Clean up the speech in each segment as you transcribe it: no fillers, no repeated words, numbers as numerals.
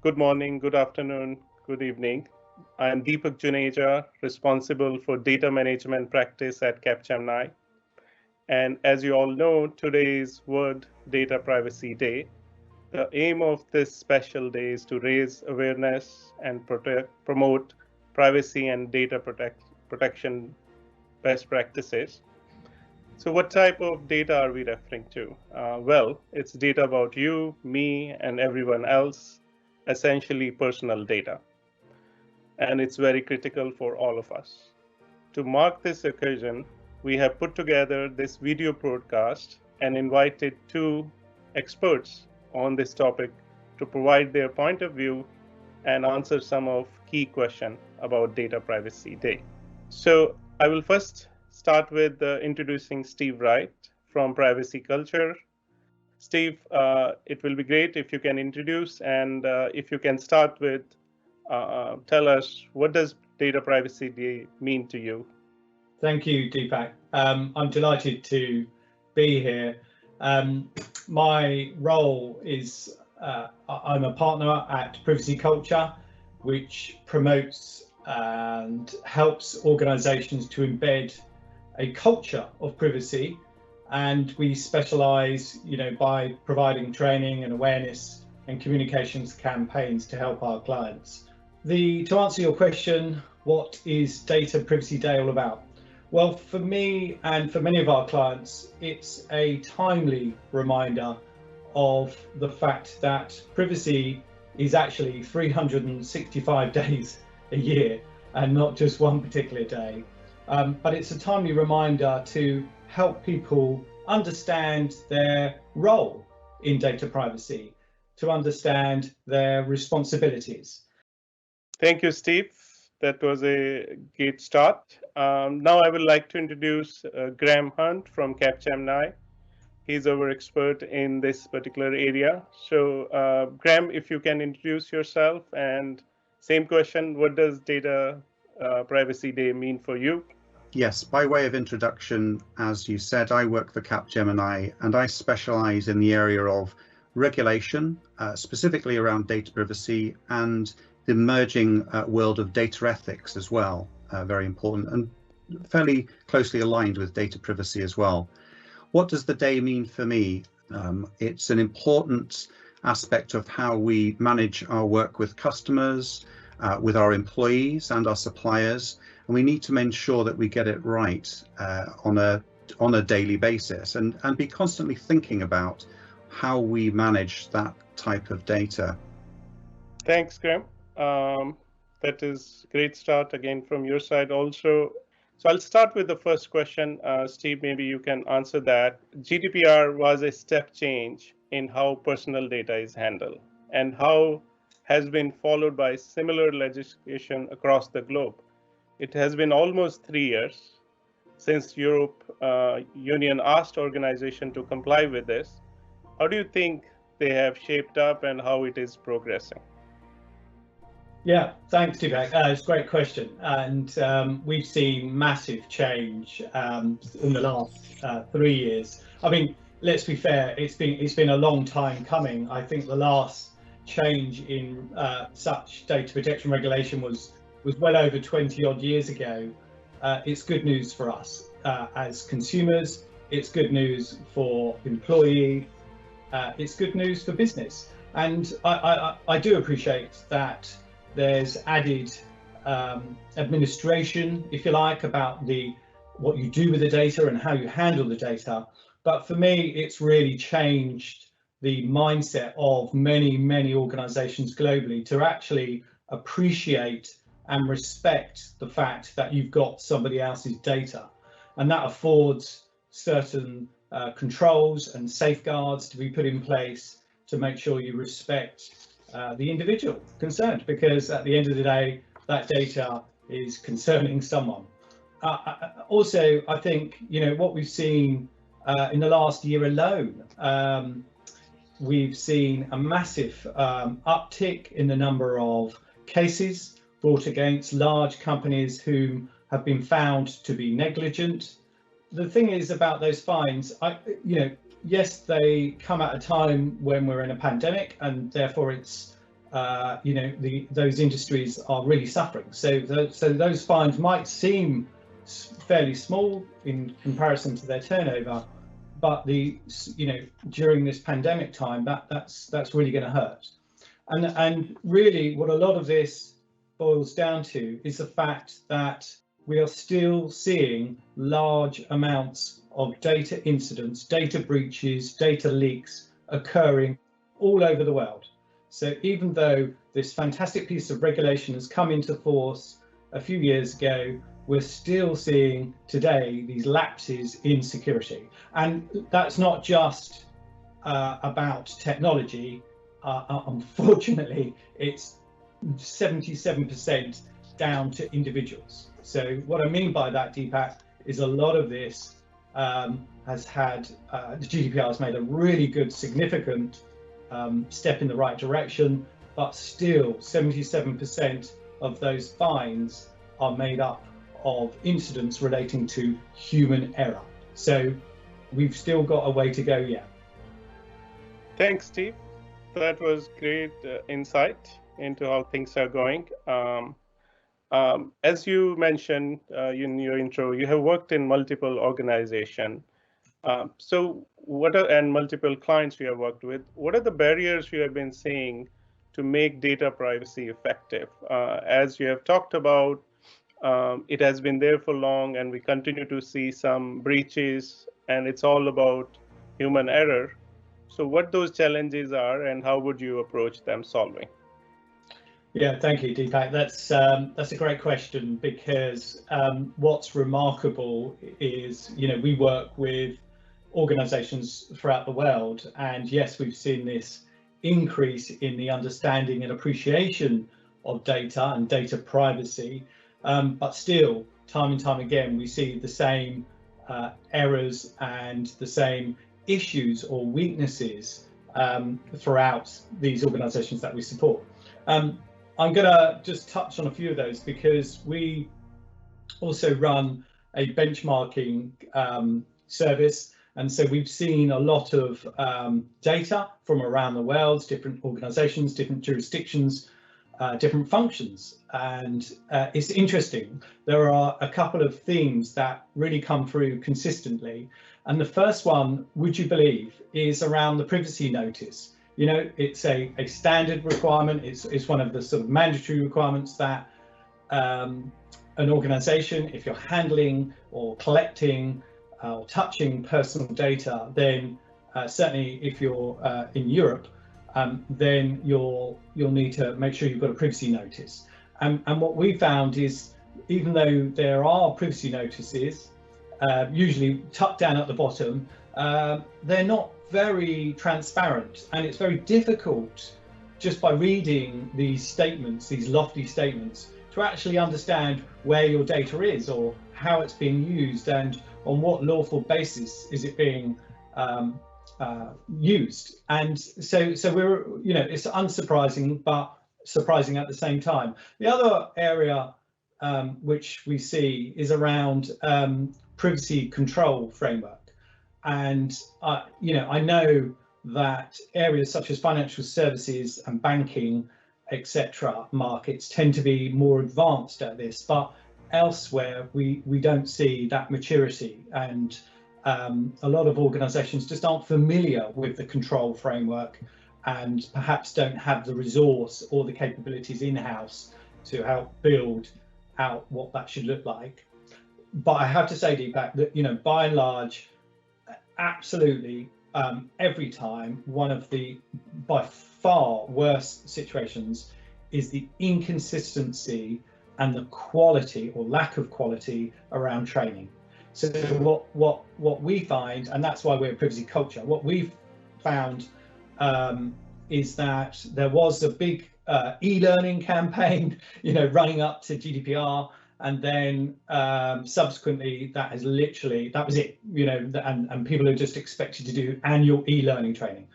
Good morning, good afternoon, good evening. I am Deepak Juneja, responsible for data management practice at Capgemini. And as you all know, today is World Data Privacy Day. The aim of this special day is to raise awareness and promote privacy and data protection best practices. So what type of data are we referring to? Well, it's data about you, me, and everyone else, essentially personal data. And it's very critical for all of us. To mark this occasion, we have put together this video broadcast and invited two experts on this topic to provide their point of view and answer some of key questions about Data Privacy Day. So I will first start with introducing Steve Wright from Privacy Culture. Steve, it will be great if you can introduce and if you can start with tell us, what does Data Privacy Day mean to you? Thank you, Deepak. I'm delighted to be here. My role is I'm a partner at Privacy Culture, which promotes and helps organizations to embed a culture of privacy, and we specialize, by providing training and awareness and communications campaigns to help our clients. To answer your question, what is Data Privacy Day all about? Well, for me and for many of our clients, it's a timely reminder of the fact that privacy is actually 365 days a year and not just one particular day. But it's a timely reminder to help people understand their role in data privacy, to understand their responsibilities. Thank you, Steve. That was a great start. Now I would like to introduce Graham Hunt from Capgemini. He's our expert in this particular area. So Graham, if you can introduce yourself, and same question, what does Data Privacy Day mean for you? Yes, by way of introduction, as you said, I work for Capgemini and I specialize in the area of regulation, specifically around data privacy and the emerging world of data ethics as well, very important and fairly closely aligned with data privacy as well. What does the day mean for me? It's an important aspect of how we manage our work with customers, with our employees and our suppliers, and we need to ensure that we get it right on a daily basis and be constantly thinking about how we manage that type of data. Thanks, Graham. That is a great start again from your side also. So I'll start with the first question. Steve, maybe you can answer that. GDPR was a step change in how personal data is handled and how has been followed by similar legislation across the globe. It has been almost 3 years since Europe Union asked organization to comply with this. How do you think they have shaped up and how it is progressing? Yeah, thanks, Deepak. It's a great question, and we've seen massive change in the last 3 years. I mean, let's be fair; it's been a long time coming. I think the last change in such data protection regulation was well over 20 odd years ago. It's good news for us as consumers. It's good news for employees. It's good news for business, and I do appreciate that there's added administration, if you like, about what you do with the data and how you handle the data. But for me, it's really changed the mindset of many organizations globally to actually appreciate and respect the fact that you've got somebody else's data, and that affords certain controls and safeguards to be put in place to make sure you respect the individual concerned, because at the end of the day, that data is concerning someone. Also, I think what we've seen in the last year alone, we've seen a massive uptick in the number of cases brought against large companies who have been found to be negligent. The thing is about those fines, yes, they come at a time when we're in a pandemic, and therefore it's those industries are really suffering. So those fines might seem fairly small in comparison to their turnover, but during this pandemic time, that's really going to hurt. And really, what a lot of this boils down to is the fact that we are still seeing large amounts of data incidents, data breaches, data leaks occurring all over the world. So even though this fantastic piece of regulation has come into force a few years ago, we're still seeing today these lapses in security. And that's not just about technology. Unfortunately, it's 77% down to individuals. So what I mean by that, Deepak, is a lot of this has had, the GDPR has made a really good, significant step in the right direction, but still 77% of those fines are made up of incidents relating to human error. So we've still got a way to go yet. Thanks, Steve. That was great insight into how things are going. As you mentioned in your intro, you have worked in multiple organizations. And multiple clients you have worked with. What are the barriers you have been seeing to make data privacy effective? As you have talked about, it has been there for long, and we continue to see some breaches, and it's all about human error. So what those challenges are, and how would you approach them solving? Yeah, thank you, Deepak. That's a great question, because what's remarkable is, we work with organizations throughout the world, and yes, we've seen this increase in the understanding and appreciation of data and data privacy, but still, time and time again, we see the same errors and the same issues or weaknesses throughout these organizations that we support. I'm going to just touch on a few of those, because we also run a benchmarking service, and so we've seen a lot of data from around the world, different organizations, different jurisdictions, different functions, and it's interesting. There are a couple of themes that really come through consistently, and the first one, would you believe, is around the privacy notice. It's a standard requirement. It's one of the sort of mandatory requirements that an organization, if you're handling or collecting or touching personal data, then certainly if you're in Europe, then you'll need to make sure you've got a privacy notice. And what we found is, even though there are privacy notices, usually tucked down at the bottom, they're not very transparent, and it's very difficult just by reading these statements, these lofty statements, to actually understand where your data is or how it's being used and on what lawful basis is it being used. And so we're, it's unsurprising, but surprising at the same time. The other area which we see is around privacy control framework. And I know that areas such as financial services and banking, etc., markets tend to be more advanced at this, but elsewhere we don't see that maturity, and a lot of organizations just aren't familiar with the control framework and perhaps don't have the resource or the capabilities in-house to help build out what that should look like. But I have to say, Deepak, that by and large, absolutely, every time, one of the by far worst situations is the inconsistency and the quality or lack of quality around training. So what we find, and that's why we're a privacy culture, what we've found is that there was a big e-learning campaign, running up to GDPR. And then subsequently, that was it, and people are just expected to do annual e-learning training.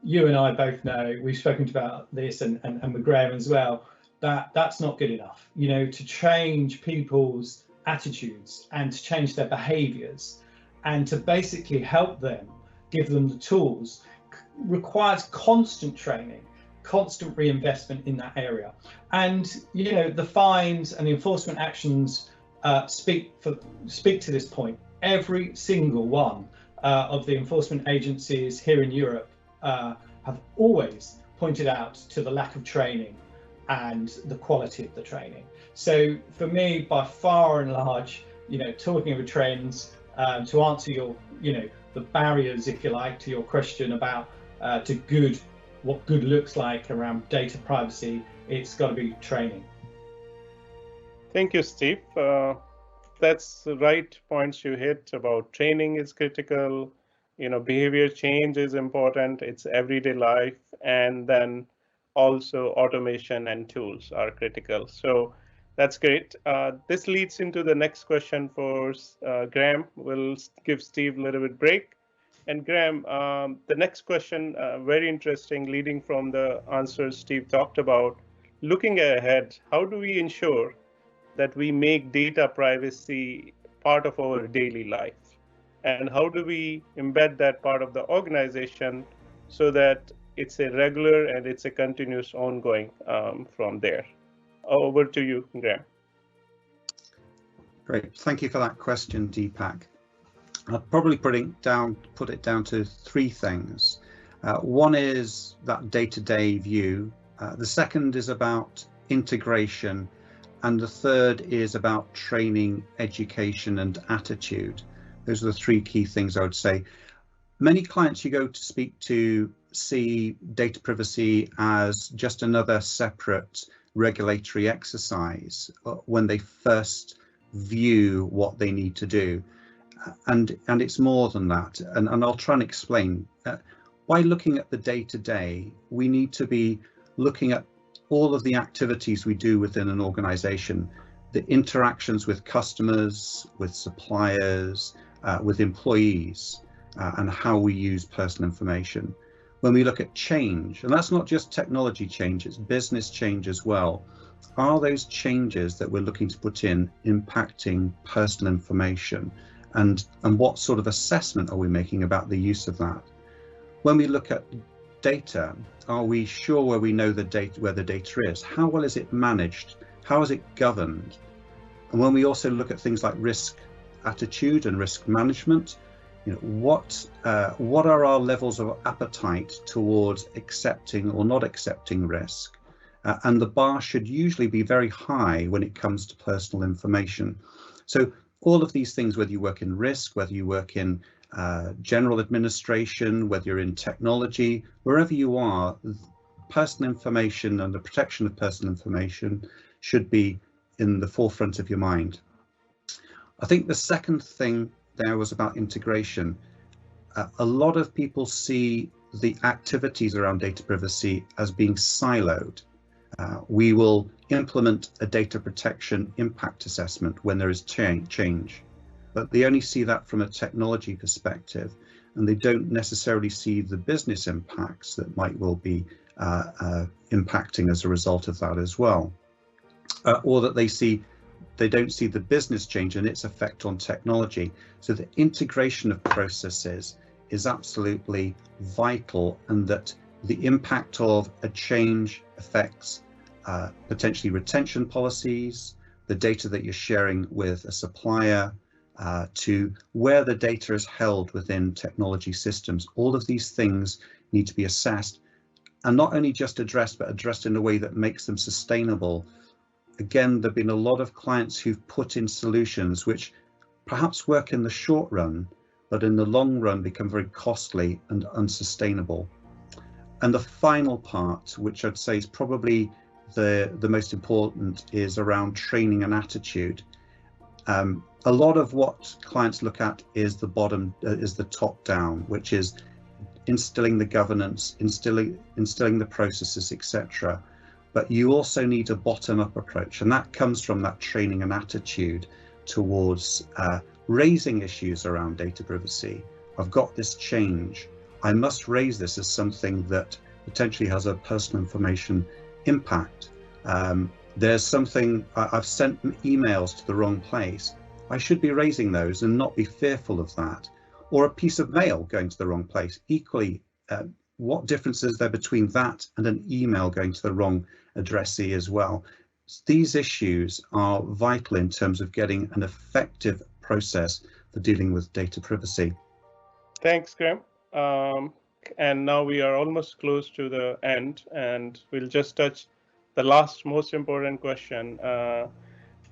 You and I both know, we've spoken about this, and with Graham as well, that's not good enough. To change people's attitudes and to change their behaviours and to basically help them, give them the tools, requires constant training. constant reinvestment in that area. And you know, the fines and the enforcement actions speak to this point. Every single one of the enforcement agencies here in Europe have always pointed out to the lack of training and the quality of the training. So for me, by far and large, you know, talking of trends, to answer your, you know, the barriers, if you like, to your question about what good looks like around data privacy, it's got to be training. Thank you, Steve. That's the right points you hit about training is critical. You know, behavior change is important. It's everyday life, and then also automation and tools are critical. So that's great. This leads into the next question for Graham. We'll give Steve a little bit break. And Graham, the next question, very interesting, leading from the answers Steve talked about. Looking ahead, how do we ensure that we make data privacy part of our daily life? And how do we embed that part of the organization so that it's a regular and it's a continuous ongoing from there? Over to you, Graham. Great, thank you for that question, Deepak. I'll probably put it down to three things. One is that day-to-day view. The second is about integration. And the third is about training, education, and attitude. Those are the three key things I would say. Many clients you go to speak to see data privacy as just another separate regulatory exercise when they first view what they need to do. And it's more than that. And I'll try and explain. By looking at the day-to-day, we need to be looking at all of the activities we do within an organization, the interactions with customers, with suppliers, with employees, and how we use personal information. When we look at change, and that's not just technology change, it's business change as well. Are those changes that we're looking to put in impacting personal information? And what sort of assessment are we making about the use of that? When we look at data, are we sure where we know the data, where the data is? How well is it managed? How is it governed? And when we also look at things like risk attitude and risk management, you know, what are our levels of appetite towards accepting or not accepting risk? And the bar should usually be very high when it comes to personal information. So all of these things, whether you work in risk, whether you work in general administration, whether you're in technology, wherever you are, personal information and the protection of personal information should be in the forefront of your mind. I think the second thing there was about integration. A lot of people see the activities around data privacy as being siloed. We will implement a data protection impact assessment when there is change, but they only see that from a technology perspective, and they don't necessarily see the business impacts that might well be impacting as a result of that as well, or that they don't see the business change and its effect on technology. So the integration of processes is absolutely vital, and that the impact of a change affects potentially retention policies, the data that you're sharing with a supplier, to where the data is held within technology systems. All of these things need to be assessed, and not only just addressed, but addressed in a way that makes them sustainable. Again, there have been a lot of clients who've put in solutions which perhaps work in the short run, but in the long run become very costly and unsustainable. And the final part, which I'd say is probably the most important, is around training and attitude. A lot of what clients look at is the top down, which is instilling the governance, instilling the processes, etc. But you also need a bottom-up approach, and that comes from that training and attitude towards raising issues around data privacy. I've got this change. I must raise this as something that potentially has a personal information impact. There's something, I've sent emails to the wrong place. I should be raising those and not be fearful of that. Or a piece of mail going to the wrong place. Equally, what difference is there between that and an email going to the wrong addressee as well? These issues are vital in terms of getting an effective process for dealing with data privacy. Thanks, Graham. And now we are almost close to the end, and we'll just touch the last most important question.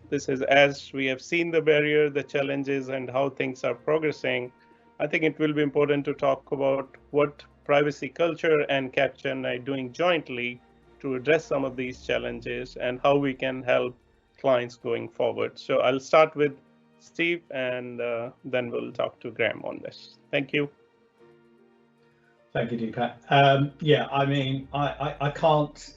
This is, as we have seen the barrier, the challenges, and how things are progressing, I think it will be important to talk about what privacy culture and Capgemini are doing jointly to address some of these challenges and how we can help clients going forward. So I'll start with Steve, and then we'll talk to Graham on this. Thank you. Thank you, Deepak. Yeah, I mean, I can't,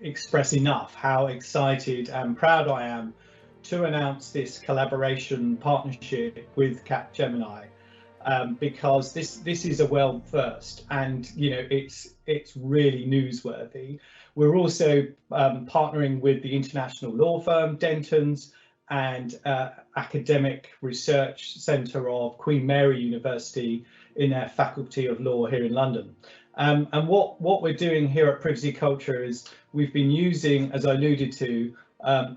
express enough how excited and proud I am to announce this collaboration partnership with Capgemini, because this is a world first, and it's really newsworthy. We're also partnering with the international law firm Dentons and Academic Research Centre of Queen Mary University in their Faculty of Law here in London. And what we're doing here at Privacy Culture is we've been using, as I alluded to,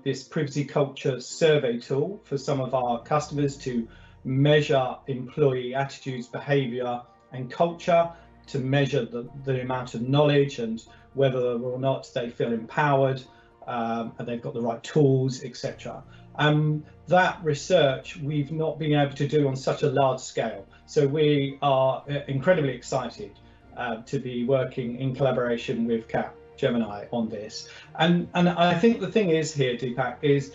this Privacy Culture survey tool for some of our customers to measure employee attitudes, behaviour and culture, to measure the amount of knowledge and whether or not they feel empowered and they've got the right tools, etc. That research we've not been able to do on such a large scale. So we are incredibly excited to be working in collaboration with Capgemini on this. And I think the thing is here, Deepak, is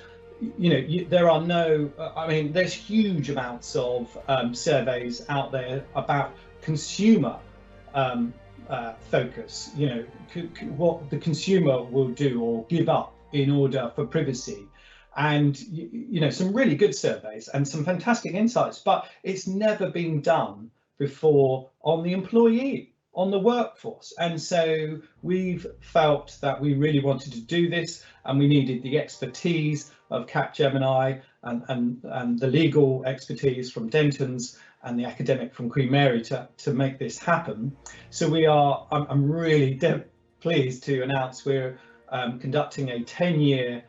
there are no, there's huge amounts of surveys out there about consumer focus, what the consumer will do or give up in order for privacy. And some really good surveys and some fantastic insights, but it's never been done before on the employee, on the workforce. And so we've felt that we really wanted to do this, and we needed the expertise of Capgemini and the legal expertise from Dentons and the academic from Queen Mary to make this happen. So I'm really pleased to announce we're conducting a 10-year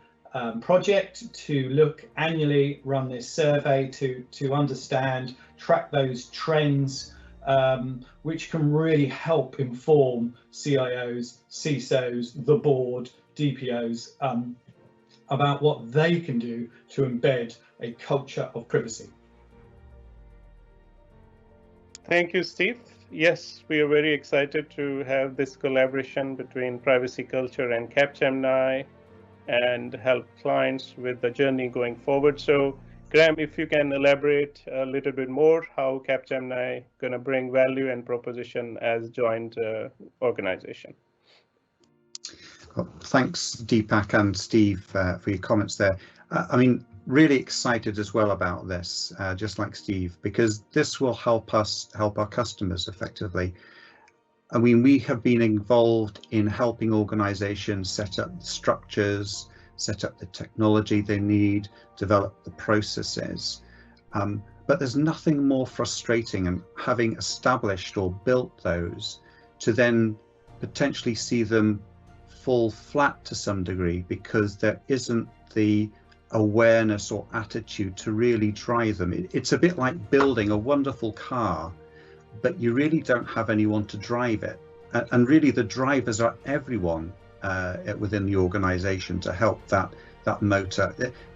project to look annually, run this survey to understand, track those trends, which can really help inform CIOs, CISOs, the board, DPOs about what they can do to embed a culture of privacy. Thank you, Steve. Yes, we are very excited to have this collaboration between Privacy Culture and Capgemini and help clients with the journey going forward. So Graham, if you can elaborate a little bit more how Capgemini going to bring value and proposition as joint organization. Well, thanks, Deepak and Steve, for your comments there. Really excited as well about this, just like Steve, because this will help us help our customers effectively. We have been involved in helping organizations set up the structures, set up the technology they need, develop the processes. But there's nothing more frustrating in having established or built those to then potentially see them fall flat to some degree because there isn't the awareness or attitude to really drive them. It's a bit like building a wonderful car, but you really don't have anyone to drive it. And really the drivers are everyone within the organization to help that motor.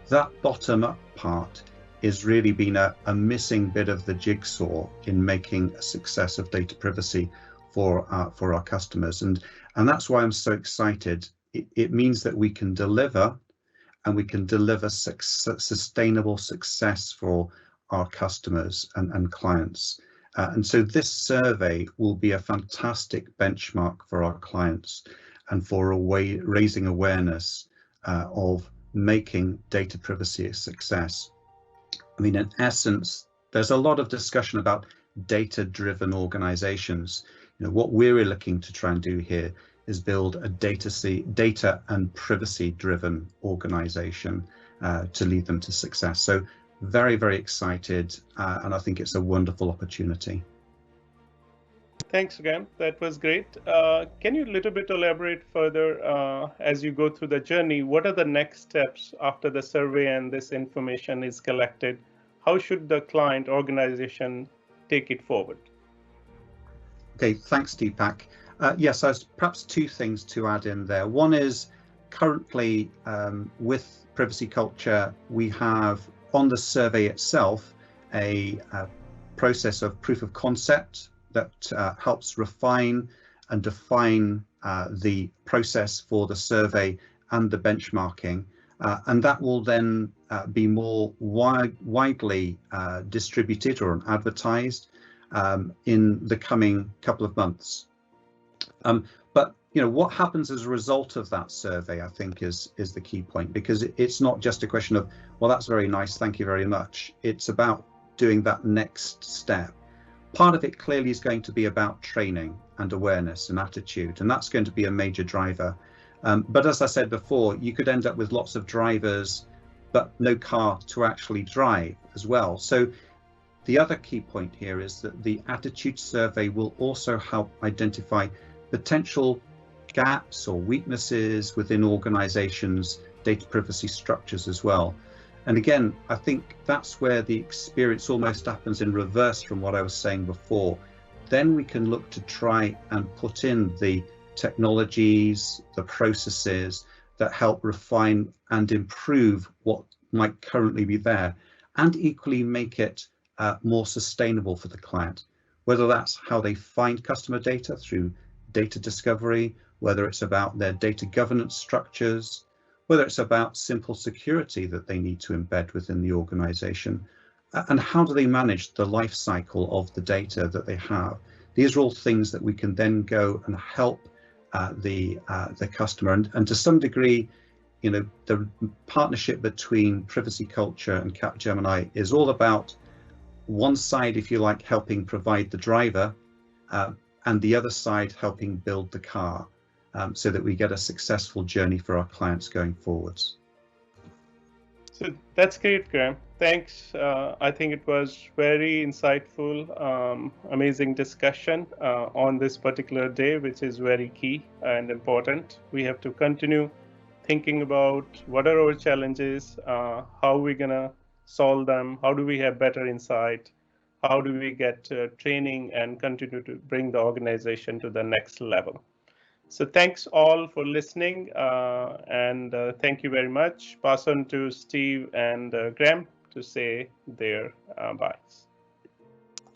That bottom up part is really been a missing bit of the jigsaw in making a success of data privacy for our customers. And that's why I'm so excited. It means that we can deliver, and we can deliver sustainable success for our customers and clients. And so this survey will be a fantastic benchmark for our clients and for raising awareness of making data privacy a success. In essence, there's a lot of discussion about data-driven organizations. What we're looking to try and do here is build a data and privacy-driven organization to lead them to success. So very, very excited, and I think it's a wonderful opportunity. Thanks, Graham. That was great. Can you a little bit elaborate further as you go through the journey? What are the next steps after the survey and this information is collected? How should the client organization take it forward? Okay, thanks, Deepak. Yes, there's perhaps two things to add in there. One is currently with privacy culture, we have on the survey itself a process of proof of concept that helps refine and define the process for the survey and the benchmarking. And that will then be more widely distributed or advertised in the coming couple of months. But what happens as a result of that survey, I think, is the key point, because it's not just a question of, well, that's very nice, thank you very much. It's about doing that next step. Part of it clearly is going to be about training and awareness and attitude, and that's going to be a major driver. But as I said before, you could end up with lots of drivers, but no car to actually drive as well. So the other key point here is that the attitude survey will also help identify potential gaps or weaknesses within organizations' data privacy structures as well. And again, I think that's where the experience almost happens in reverse from what I was saying before. Then we can look to try and put in the technologies, the processes that help refine and improve what might currently be there, and equally make it more sustainable for the client, whether that's how they find customer data through data discovery, whether it's about their data governance structures, whether it's about simple security that they need to embed within the organization, and how do they manage the life cycle of the data that they have. These are all things that we can then go and help the customer, and to some degree, the partnership between Privacy Culture and Capgemini is all about one side, if you like, helping provide the driver, and the other side helping build the car, so that we get a successful journey for our clients going forwards. So that's great, Graham. Thanks. I think it was very insightful, amazing discussion on this particular day, which is very key and important. We have to continue thinking about what are our challenges, how we're gonna solve them, how do we have better insight, how do we get training and continue to bring the organization to the next level. So thanks all for listening, and thank you very much. Pass on to Steve and Graham to say their byes.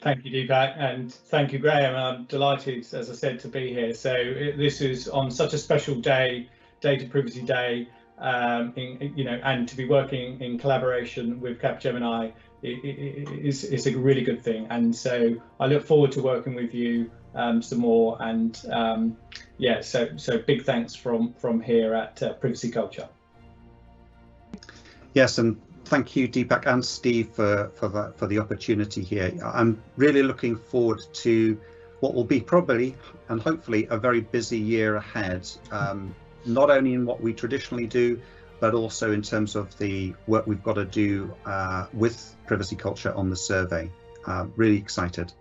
Thank you, Deepak, and thank you, Graham. I'm delighted, as I said, to be here. So this is on such a special day, Data Privacy Day, and to be working in collaboration with Capgemini is a really good thing. And so I look forward to working with you some more. And so big thanks from here at Privacy Culture. Yes, and thank you, Deepak and Steve, for the opportunity here. I'm really looking forward to what will be probably and hopefully a very busy year ahead, not only in what we traditionally do, but also in terms of the work we've got to do with Privacy Culture on the survey. Really excited.